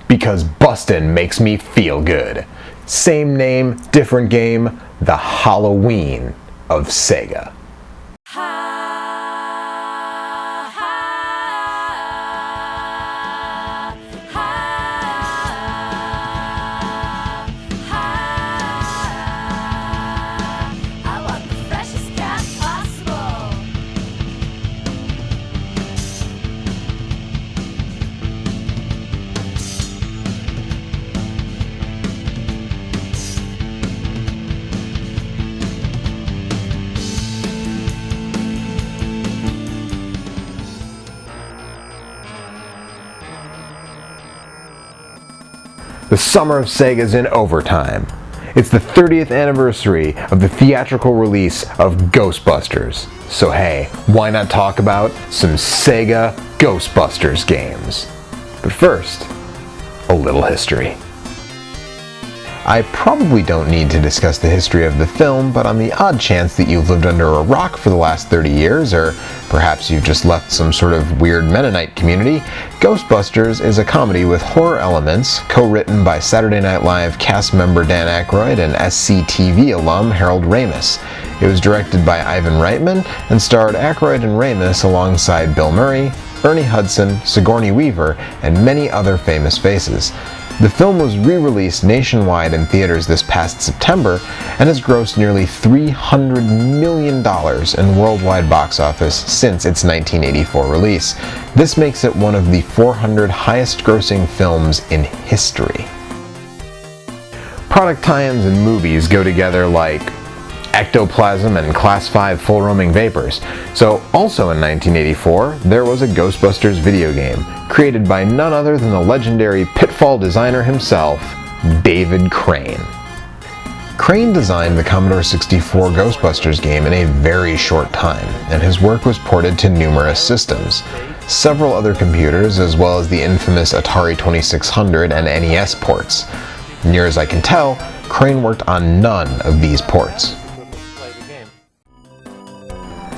because bustin' makes me feel good. Same name, different game, the Halloween of Sega. The summer of Sega's in overtime. It's the 30th anniversary of the theatrical release of Ghostbusters. So hey, why not talk about some Sega Ghostbusters games? But first, a little history. I probably don't need to discuss the history of the film, but on the odd chance that you've lived under a rock for the last 30 years, or perhaps you've just left some sort of weird Mennonite community, Ghostbusters is a comedy with horror elements, co-written by Saturday Night Live cast member Dan Aykroyd and SCTV alum Harold Ramis. It was directed by Ivan Reitman and starred Aykroyd and Ramis alongside Bill Murray, Ernie Hudson, Sigourney Weaver, and many other famous faces. The film was re-released nationwide in theaters this past September and has grossed nearly $300 million in worldwide box office since its 1984 release. This makes it one of the 400 highest-grossing films in history. Product tie-ins and movies go together like ectoplasm and Class 5 full-roaming vapors. So also in 1984, there was a Ghostbusters video game, created by none other than the legendary Pitfall designer himself, David Crane. Crane designed the Commodore 64 Ghostbusters game in a very short time, and his work was ported to numerous systems. Several other computers, as well as the infamous Atari 2600 and NES ports. Near as I can tell, Crane worked on none of these ports.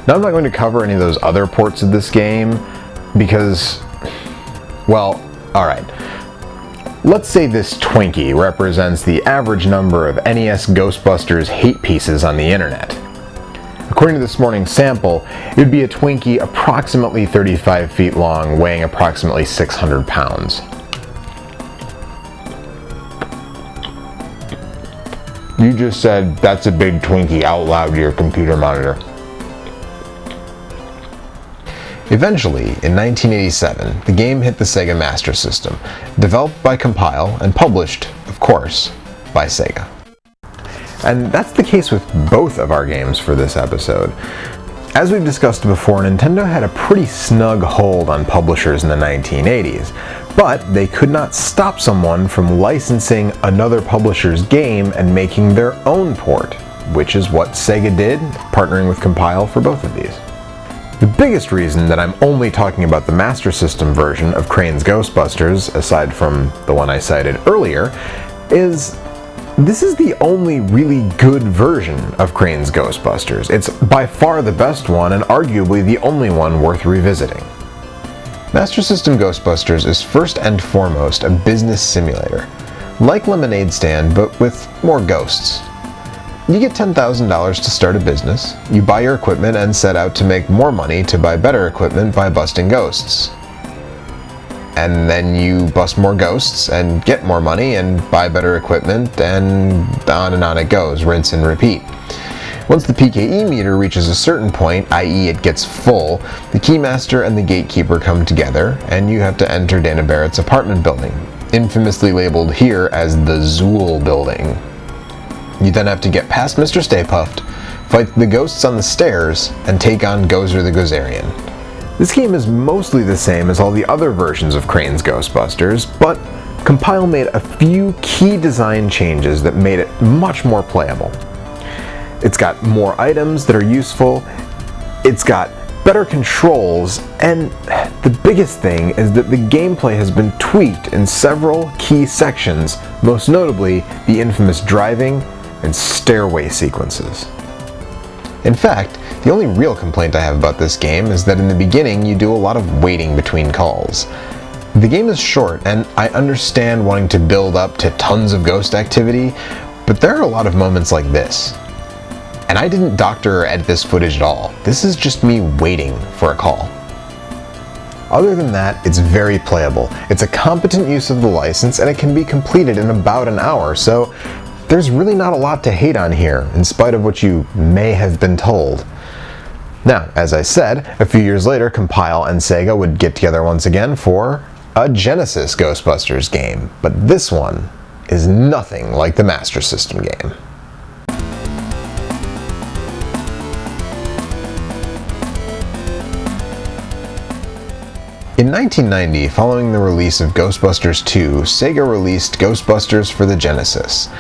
Now I'm not going to cover any of those other ports of this game because, well, alright. Let's say this Twinkie represents the average number of NES Ghostbusters hate pieces on the internet. According to this morning's sample, it would be a Twinkie approximately 35 feet long, weighing approximately 600 pounds. You just said, "That's a big Twinkie," out loud to your computer monitor. Eventually, in 1987, the game hit the Sega Master System, developed by Compile and published, of course, by Sega. And that's the case with both of our games for this episode. As we've discussed before, Nintendo had a pretty snug hold on publishers in the 1980s, but they could not stop someone from licensing another publisher's game and making their own port, which is what Sega did, partnering with Compile for both of these. The biggest reason that I'm only talking about the Master System version of Crane's Ghostbusters, aside from the one I cited earlier, is this is the only really good version of Crane's Ghostbusters. It's by far the best one and arguably the only one worth revisiting. Master System Ghostbusters is first and foremost a business simulator, like Lemonade Stand but with more ghosts. You get $10,000 to start a business, you buy your equipment and set out to make more money to buy better equipment by busting ghosts. And then you bust more ghosts and get more money and buy better equipment, and on it goes, rinse and repeat. Once the PKE meter reaches a certain point, i.e. it gets full, the Keymaster and the Gatekeeper come together and you have to enter Dana Barrett's apartment building, infamously labeled here as the Zool building. You then have to get past Mr. Stay Puft, fight the ghosts on the stairs, and take on Gozer the Gozerian. This game is mostly the same as all the other versions of Crane's Ghostbusters, but Compile made a few key design changes that made it much more playable. It's got more items that are useful, it's got better controls, and the biggest thing is that the gameplay has been tweaked in several key sections, most notably the infamous driving and stairway sequences. In fact, the only real complaint I have about this game is that in the beginning you do a lot of waiting between calls. The game is short, and I understand wanting to build up to tons of ghost activity, but there are a lot of moments like this. And I didn't doctor or edit this footage at all. This is just me waiting for a call. Other than that, it's very playable. It's a competent use of the license, and it can be completed in about an hour, so there's really not a lot to hate on here, in spite of what you may have been told. Now, as I said, a few years later, Compile and Sega would get together once again for a Genesis Ghostbusters game, but this one is nothing like the Master System game. In 1990, following the release of Ghostbusters 2, Sega released Ghostbusters for the Genesis.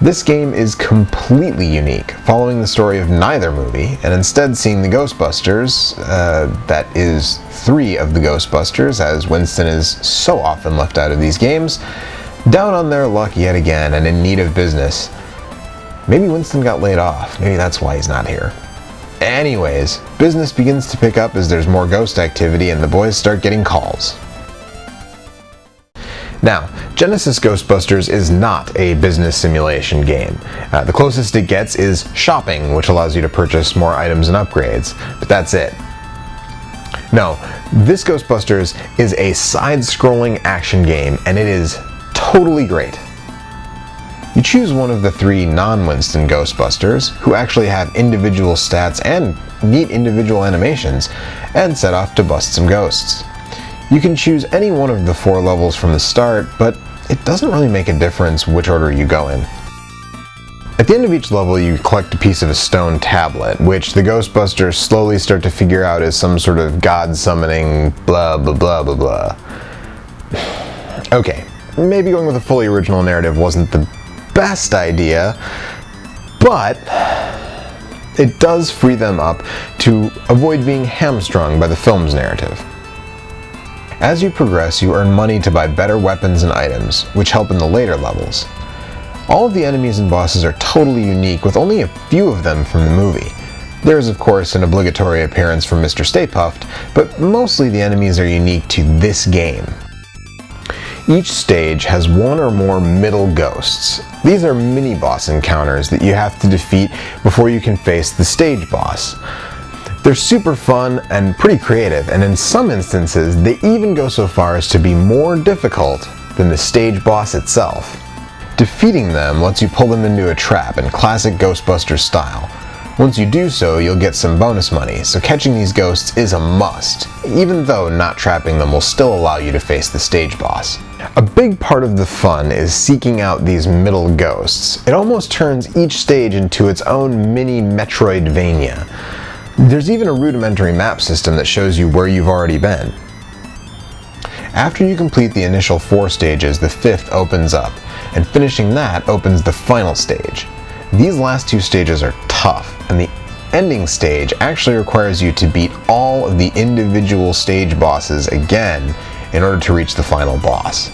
This game is completely unique, following the story of neither movie, and instead seeing the Ghostbusters, that is 3 of the Ghostbusters, as Winston is so often left out of these games, down on their luck yet again and in need of business. Maybe Winston got laid off, maybe that's why he's not here. Anyways, business begins to pick up as there's more ghost activity and the boys start getting calls. Now, Genesis Ghostbusters is not a business simulation game. The closest it gets is shopping, which allows you to purchase more items and upgrades, but that's it. No, this Ghostbusters is a side-scrolling action game, and it is totally great. You choose one of the 3 non-Winston Ghostbusters, who actually have individual stats and neat individual animations, and set off to bust some ghosts. You can choose any one of the 4 levels from the start, but it doesn't really make a difference which order you go in. At the end of each level, you collect a piece of a stone tablet, which the Ghostbusters slowly start to figure out is some sort of god-summoning blah blah blah blah blah. Okay, maybe going with a fully original narrative wasn't the best idea, but it does free them up to avoid being hamstrung by the film's narrative. As you progress, you earn money to buy better weapons and items, which help in the later levels. All of the enemies and bosses are totally unique, with only a few of them from the movie. There is, of course, an obligatory appearance from Mr. Stay Puft, but mostly the enemies are unique to this game. Each stage has 1 or more middle ghosts. These are mini-boss encounters that you have to defeat before you can face the stage boss. They're super fun and pretty creative, and in some instances, they even go so far as to be more difficult than the stage boss itself. Defeating them lets you pull them into a trap in classic Ghostbusters style. Once you do so, you'll get some bonus money, so catching these ghosts is a must, even though not trapping them will still allow you to face the stage boss. A big part of the fun is seeking out these middle ghosts. It almost turns each stage into its own mini Metroidvania. There's even a rudimentary map system that shows you where you've already been. After you complete the initial 4 stages, the 5th opens up, and finishing that opens the final stage. These last 2 stages are tough, and the ending stage actually requires you to beat all of the individual stage bosses again in order to reach the final boss.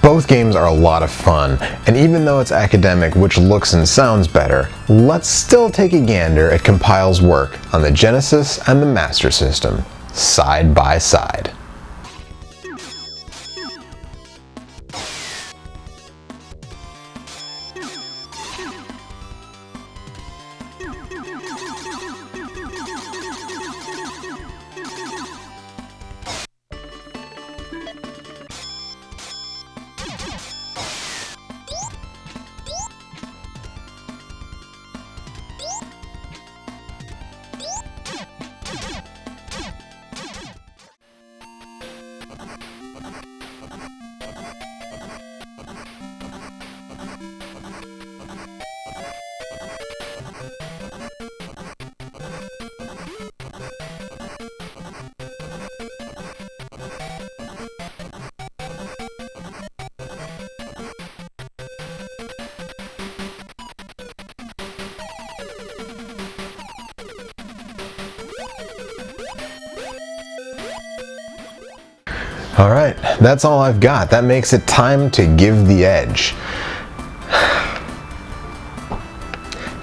Both games are a lot of fun, and even though it's academic, which looks and sounds better, let's still take a gander at Compile's work on the Genesis and the Master System, side by side. Alright, that's all I've got. That makes it time to give the edge.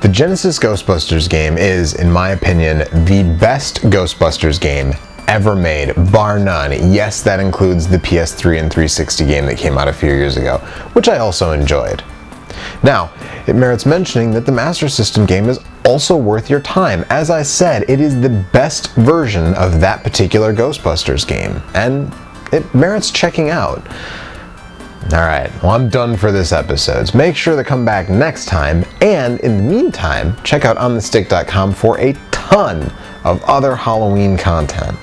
The Genesis Ghostbusters game is, in my opinion, the best Ghostbusters game ever made, bar none. Yes, that includes the PS3 and 360 game that came out a few years ago, which I also enjoyed. Now, it merits mentioning that the Master System game is also worth your time. As I said, it is the best version of that particular Ghostbusters game, and it merits checking out. Alright, well, I'm done for this episode. Make sure to come back next time, and in the meantime, check out onthestick.com for a ton of other Halloween content.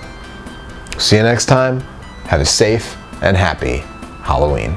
See you next time. Have a safe and happy Halloween.